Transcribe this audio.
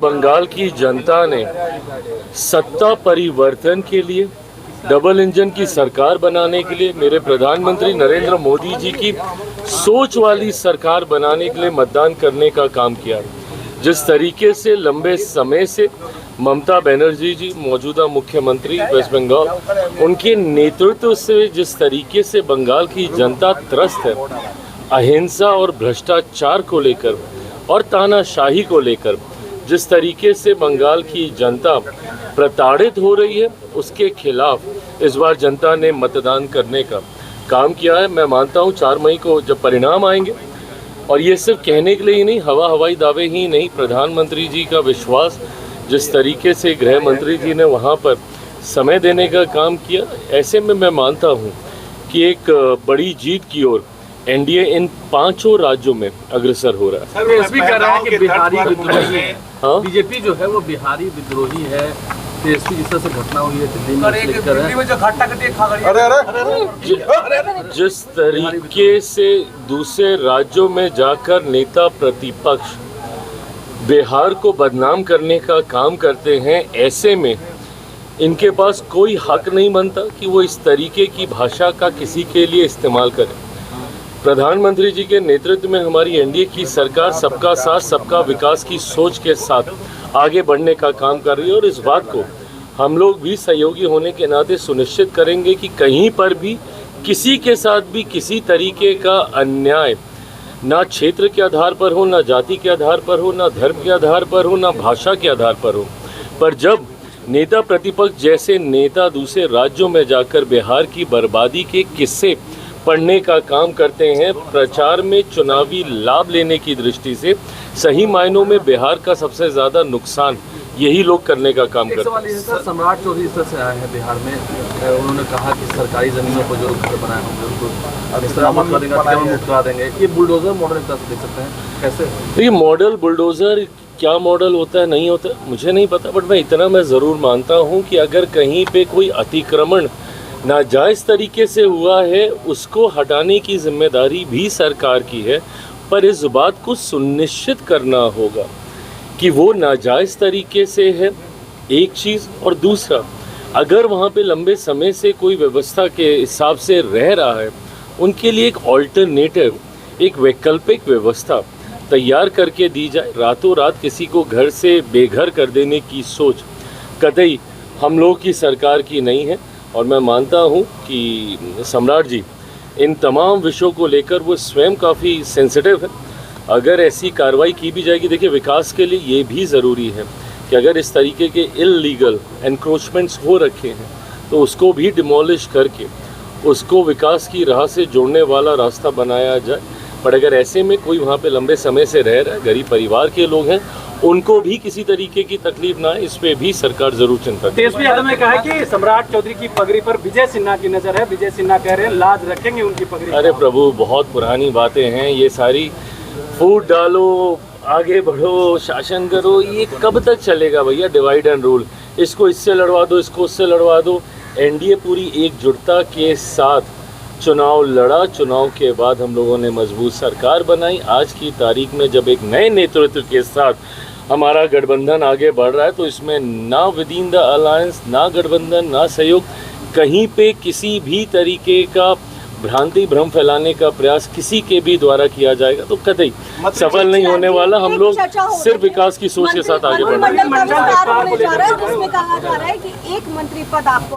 बंगाल की जनता ने सत्ता परिवर्तन के लिए, डबल इंजन की सरकार बनाने के लिए, मेरे प्रधानमंत्री नरेंद्र मोदी जी की सोच वाली सरकार बनाने के लिए मतदान करने का काम किया। जिस तरीके से लंबे समय से ममता बनर्जी जी मौजूदा मुख्यमंत्री वेस्ट बंगाल, उनके नेतृत्व से जिस तरीके से बंगाल की जनता त्रस्त है अहिंसा और भ्रष्टाचार को लेकर और तानाशाही को लेकर, जिस तरीके से बंगाल की जनता प्रताड़ित हो रही है, उसके खिलाफ इस बार जनता ने मतदान करने का काम किया है। मैं मानता हूँ 4 मई को जब परिणाम आएंगे, और ये सिर्फ कहने के लिए ही नहीं, हवाई दावे ही नहीं, प्रधानमंत्री जी का विश्वास, जिस तरीके से गृह मंत्री जी ने वहाँ पर समय देने का काम किया, ऐसे में मैं मानता हूँ कि एक बड़ी जीत की ओर एनडीए इन 5 राज्यों में अग्रसर हो रहा है। भी कह रहा है कि बिहारी विद्रोही है। हाँ? बीजेपी जो है वो बिहारी विद्रोही है। तेजस्वी जिस तरह से घटना हुई है दिल्ली में, जिस तरीके से दूसरे राज्यों में जाकर नेता प्रतिपक्ष बिहार को बदनाम करने का काम करते हैं, ऐसे में इनके पास कोई हक नहीं बनता कि वो इस तरीके की भाषा का किसी के लिए इस्तेमाल करें। प्रधानमंत्री जी के नेतृत्व में हमारी एनडीए की सरकार सबका साथ सबका विकास की सोच के साथ आगे बढ़ने का काम कर रही है, और इस बात को हम लोग भी सहयोगी होने के नाते सुनिश्चित करेंगे कि कहीं पर भी किसी के साथ भी किसी तरीके का अन्याय ना क्षेत्र के आधार पर हो, ना जाति के आधार पर हो, ना धर्म के आधार पर हो, ना भाषा के आधार पर हो। पर जब नेता प्रतिपक्ष जैसे नेता दूसरे राज्यों में जाकर बिहार की बर्बादी के किस्से पढ़ने का काम करते हैं, प्रचार में चुनावी लाभ लेने की दृष्टि से, सही मायनों में बिहार का सबसे ज़्यादा नुकसान यही लोग करने का काम करते हैं। सम्राट चौधरी इस तरह से आए हैं बिहार में, उन्होंने कहा कि सरकारी ज़मीनों पर जो घर बनाए होंगे उनको मुक्त करा देंगे। ये बुलडोजर मॉडल एक तरह से देख सकते हैं कैसे? ये मॉडल बुलडोजर क्या मॉडल होता है नहीं होता मुझे नहीं पता, बट मैं इतना मैं ज़रूर मानता हूँ कि अगर कहीं पे कोई अतिक्रमण नाजायज़ तरीके से हुआ है, उसको हटाने की जिम्मेदारी भी सरकार की है, पर इस बात को सुनिश्चित करना होगा कि वो नाजायज़ तरीके से है, एक चीज़। और दूसरा, अगर वहाँ पे लंबे समय से कोई व्यवस्था के हिसाब से रह रहा है, उनके लिए एक ऑल्टरनेटिव, एक वैकल्पिक व्यवस्था तैयार करके दी जाए। रातों रात किसी को घर से बेघर कर देने की सोच कतई हम लोग की सरकार की नहीं है, और मैं मानता हूँ कि सम्राट जी इन तमाम विषयों को लेकर वो स्वयं काफ़ी सेंसिटिव है। अगर ऐसी कार्रवाई की भी जाएगी, देखिए विकास के लिए ये भी ज़रूरी है कि अगर इस तरीके के इल्लीगल एनक्रोचमेंट्स हो रखे हैं तो उसको भी डिमोलिश करके उसको विकास की राह से जोड़ने वाला रास्ता बनाया जाए। पर अगर ऐसे में कोई वहाँ पे लंबे समय से रह रहा है, गरीब परिवार के लोग हैं, उनको भी किसी तरीके की तकलीफ ना है, इस पे भी सरकार जरूर चिंता करे। तेजस्वी यादव ने कहा है कि सम्राट चौधरी की पगड़ी पर विजय सिन्हा की नजर है। विजय सिन्हा कह रहे हैं लाज रखेंगे उनकी पगड़ी। अरे प्रभु, बहुत पुरानी बातें हैं ये सारी। फूट डालो, आगे बढ़ो, शासन करो, ये कब तक चलेगा भैया? डिवाइड एंड रूल, इसको इससे लड़वा दो, इसको उससे लड़वा दो। एनडीए पूरी एकजुटता के साथ चुनाव लड़ा, चुनाव के बाद हम लोगों ने मजबूत सरकार बनाई। आज की तारीख में जब एक नए नेतृत्व के साथ हमारा गठबंधन आगे बढ़ रहा है, तो इसमें ना विद इन द अलायंस, ना गठबंधन, ना सहयोग, कहीं पे किसी भी तरीके का भ्रांति भ्रम फैलाने का प्रयास किसी के भी द्वारा किया जाएगा तो कतई सफल नहीं होने वाला। हम लोग सिर्फ विकास की सोच के साथ आगे बढ़ रहे हैं। मंत्रिमंडल का विस्तार होने जा रहा है, जिसमें कहा जा रहा है कि एक मंत्री पद आपको